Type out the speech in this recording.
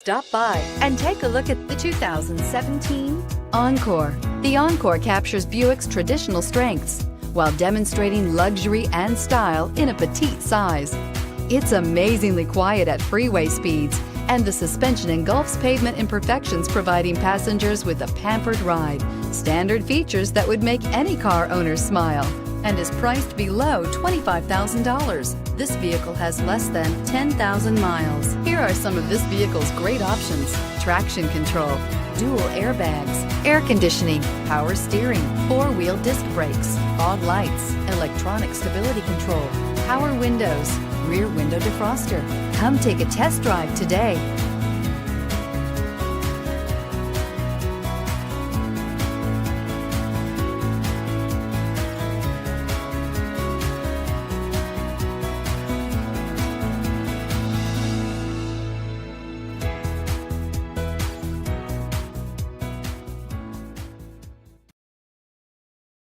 Stop by and take a look at the 2017 Encore. The Encore captures Buick's traditional strengths while demonstrating luxury and style in a petite size. It's amazingly quiet at freeway speeds, and the suspension engulfs pavement imperfections, providing passengers with a pampered ride. Standard features that would make any car owner smile, and is priced below $25,000. This vehicle has less than 10,000 miles. Here are some of this vehicle's great options: traction control, dual airbags, air conditioning, power steering, four-wheel disc brakes, fog lights, electronic stability control, power windows, rear window defroster. Come take a test drive today.